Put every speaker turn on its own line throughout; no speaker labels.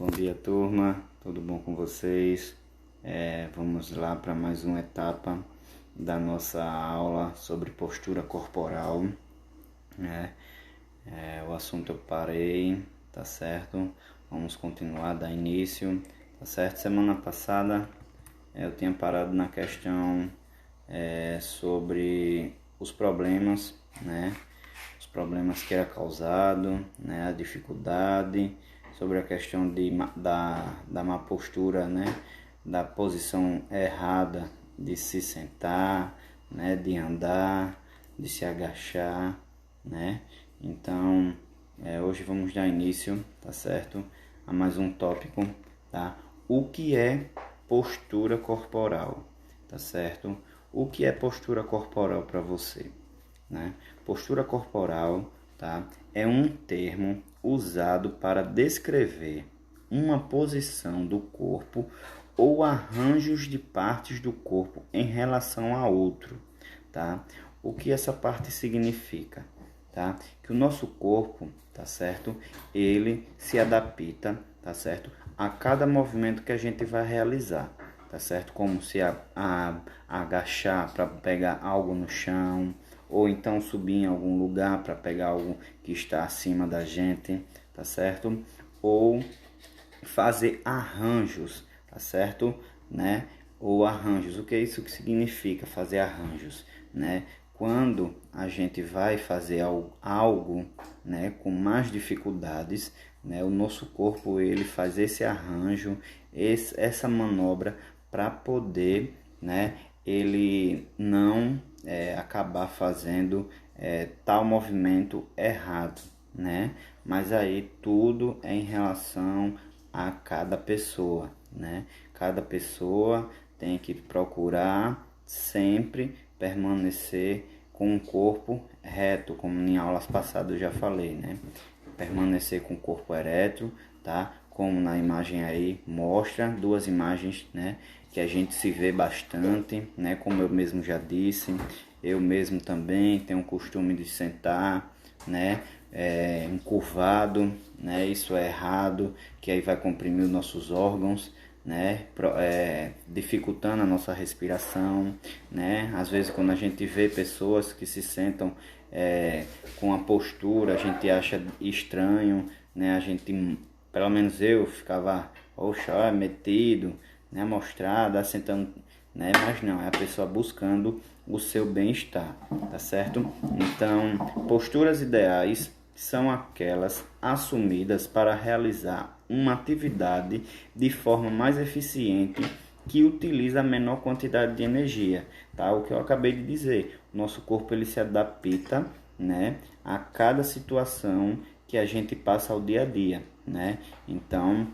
Bom dia, turma, tudo bom com vocês? Vamos lá para mais uma etapa da nossa aula sobre postura corporal, né? O assunto eu parei, tá certo? Vamos continuar, dar início, tá certo? Semana passada eu tinha parado na questão sobre os problemas, né? Os problemas que era causado, né? A dificuldade, sobre a questão da má postura, né? Da posição errada de se sentar, né? De andar, de se agachar, né? Então, hoje vamos dar início, tá certo? A mais um tópico, tá? O que é postura corporal, tá certo? O que é postura corporal para você, né? Postura corporal, tá? É um termo usado para descrever uma posição do corpo ou arranjos de partes do corpo em relação a outro, tá? O que essa parte significa, tá? Que o nosso corpo, tá certo? Ele se adapta, tá certo? A cada movimento que a gente vai realizar, tá certo? Como se agachar para pegar algo no chão, ou então subir em algum lugar para pegar algo que está acima da gente, tá certo? Ou fazer arranjos, tá certo? Né? Ou arranjos, o que é isso que significa fazer arranjos, né? Quando a gente vai fazer algo, né, com mais dificuldades, né, o nosso corpo ele faz esse arranjo, essa manobra para poder, né, ele não acabar fazendo tal movimento errado, né? Mas aí tudo é em relação a cada pessoa, né? Cada pessoa tem que procurar sempre permanecer com o corpo reto, como em aulas passadas eu já falei, né? Permanecer com o corpo ereto, tá? Como na imagem aí mostra, duas imagens, né? Que a gente se vê bastante, né? Como eu mesmo já disse, eu mesmo também tenho o costume de sentar, né? Encurvado, né? Isso é errado, que aí vai comprimir os nossos órgãos, né? Dificultando a nossa respiração, né? Às vezes quando a gente vê pessoas que se sentam com a postura, a gente acha estranho, né? A gente, pelo menos eu, ficava, metido, né? Mostrado, assentando, né? Mas não, é a pessoa buscando o seu bem-estar, tá certo? Então, posturas ideais são aquelas assumidas para realizar uma atividade de forma mais eficiente que utiliza a menor quantidade de energia, tá? O que eu acabei de dizer, o nosso corpo ele se adapta, né, a cada situação que a gente passa ao dia a dia, né? Então,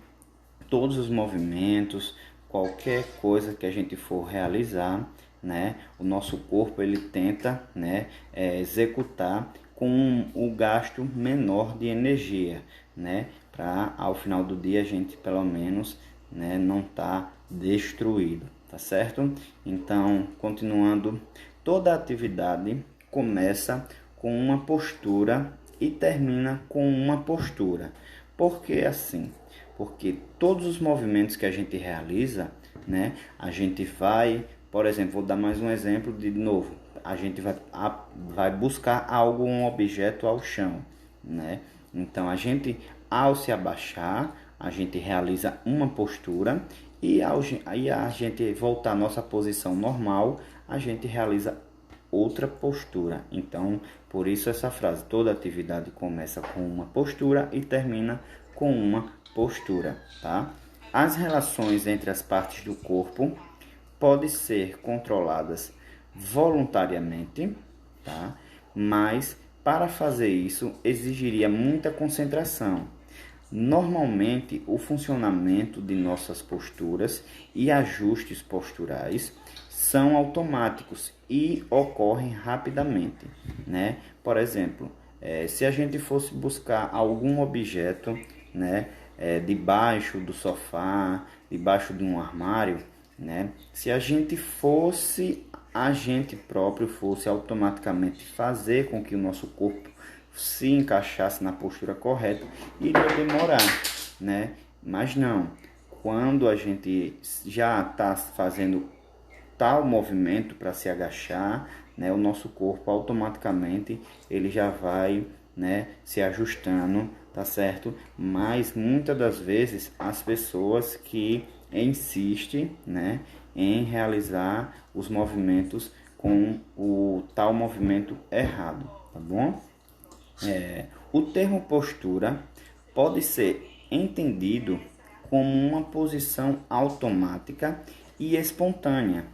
todos os movimentos, qualquer coisa que a gente for realizar, né, o nosso corpo ele tenta, né, executar com o gasto menor de energia, né, para ao final do dia a gente pelo menos, né, não tá destruído, tá certo? Então, continuando, toda atividade começa com uma postura e termina com uma postura. Por que assim? Porque todos os movimentos que a gente realiza, né, a gente vai, por exemplo, vou dar mais um exemplo de novo, a gente vai buscar algo, um objeto ao chão, né? Então a gente, ao se abaixar, a gente realiza uma postura e aí a gente voltar à nossa posição normal, a gente realiza outra postura. Então, por isso essa frase, toda atividade começa com uma postura e termina com uma postura, tá? As relações entre as partes do corpo podem ser controladas voluntariamente, tá? Mas para fazer isso exigiria muita concentração. Normalmente, o funcionamento de nossas posturas e ajustes posturais são automáticos e ocorrem rapidamente, né? Por exemplo, se a gente fosse buscar algum objeto, né, debaixo do sofá, debaixo de um armário, né? Se a gente próprio fosse automaticamente fazer com que o nosso corpo se encaixasse na postura correta, iria demorar, né? Mas não, quando a gente já está fazendo tal movimento para se agachar, né, o nosso corpo automaticamente ele já vai, né, se ajustando, tá certo? Mas muitas das vezes as pessoas que insistem, né, em realizar os movimentos com o tal movimento errado, tá bom? O termo postura pode ser entendido como uma posição automática e espontânea,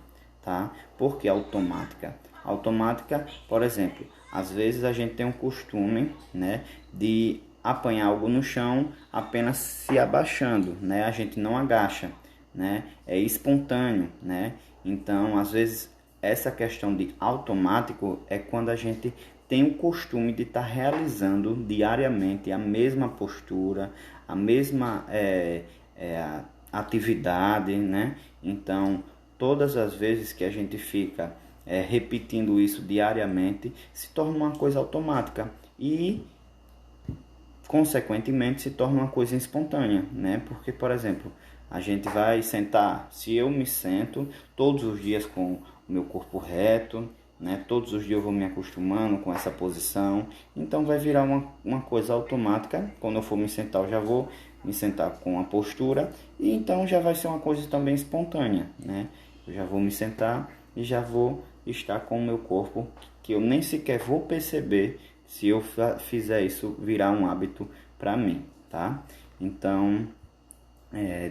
tá? Por que automática? Automática, por exemplo, às vezes a gente tem um costume, né, de apanhar algo no chão apenas se abaixando, né? A gente não agacha, né? É espontâneo, né? Então, às vezes essa questão de automático é quando a gente tem o costume de estar realizando diariamente a mesma postura, a mesma atividade, né? Então, todas as vezes que a gente fica repetindo isso diariamente, se torna uma coisa automática e, consequentemente, se torna uma coisa espontânea, né? Porque, por exemplo, a gente vai sentar, se eu me sento todos os dias com o meu corpo reto, né? Todos os dias eu vou me acostumando com essa posição, então vai virar uma coisa automática. Quando eu for me sentar, eu já vou me sentar com a postura, e então já vai ser uma coisa também espontânea, né? Eu já vou me sentar e já vou estar com o meu corpo, que eu nem sequer vou perceber se eu fizer isso virar um hábito para mim, tá? Então,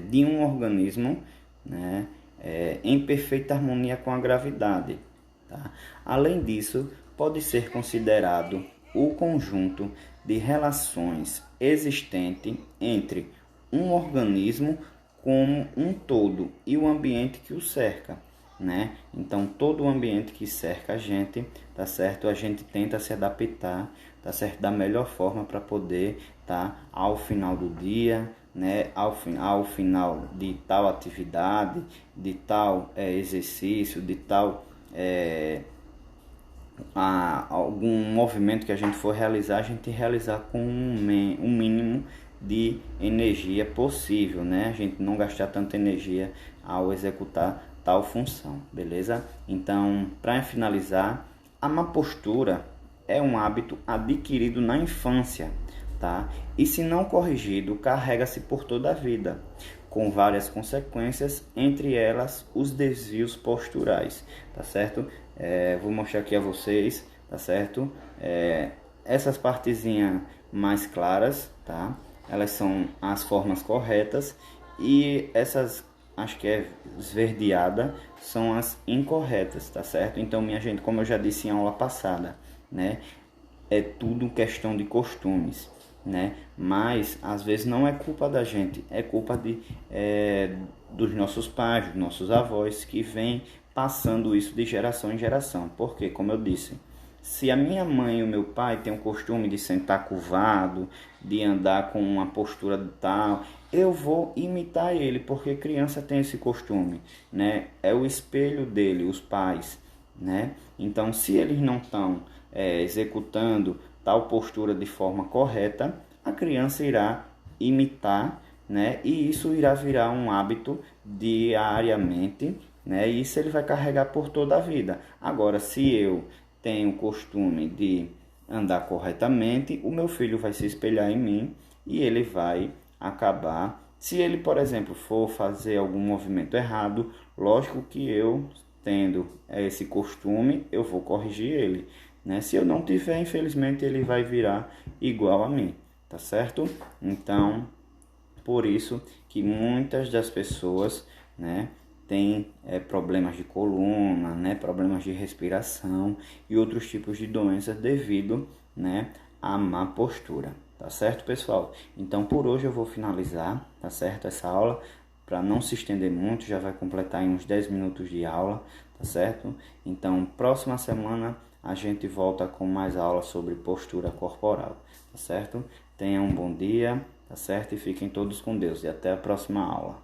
de um organismo, né, em perfeita harmonia com a gravidade. Tá? Além disso, pode ser considerado o conjunto de relações existente entre um organismo como um todo e o ambiente que o cerca, né? Então, todo o ambiente que cerca a gente, tá certo? A gente tenta se adaptar, tá certo? Da melhor forma para poder, tá? Ao final do dia, né? Ao final de tal atividade, de tal exercício, de tal algum movimento que a gente for realizar, a gente realizar com um mínimo de energia possível, né? A gente não gastar tanta energia ao executar tal função, beleza? Então, para finalizar, a má postura é um hábito adquirido na infância, tá? E se não corrigido, carrega-se por toda a vida, com várias consequências, entre elas os desvios posturais, tá certo? Vou mostrar aqui a vocês, tá certo? Essas partezinhas mais claras, tá? Elas são as formas corretas, e essas, acho que é esverdeada, são as incorretas, tá certo? Então, minha gente, como eu já disse em aula passada, né? É tudo questão de costumes, né? Mas às vezes não é culpa da gente, é culpa dos nossos pais, dos nossos avós, que vêm passando isso de geração em geração. Porque, como eu disse, se a minha mãe e o meu pai têm o costume de sentar curvado, de andar com uma postura tal, eu vou imitar ele, porque criança tem esse costume, né? É o espelho dele, os pais, né? Então, se eles não estão executando tal postura de forma correta, a criança irá imitar, né? E isso irá virar um hábito diariamente, né? E isso ele vai carregar por toda a vida. Agora, se eu tenho o costume de andar corretamente, o meu filho vai se espelhar em mim e ele vai acabar. Se ele, por exemplo, for fazer algum movimento errado, lógico que eu, tendo esse costume, eu vou corrigir ele, né? Se eu não tiver, infelizmente, ele vai virar igual a mim, tá certo? Então, por isso que muitas das pessoas, né, têm problemas de coluna, né, problemas de respiração e outros tipos de doenças devido, né, à má postura, tá certo, pessoal? Então, por hoje eu vou finalizar, tá certo, essa aula, para não se estender muito, já vai completar em uns 10 minutos de aula, tá certo? Então, próxima semana a gente volta com mais aulas sobre postura corporal, tá certo? Tenham um bom dia, tá certo? E fiquem todos com Deus. E até a próxima aula.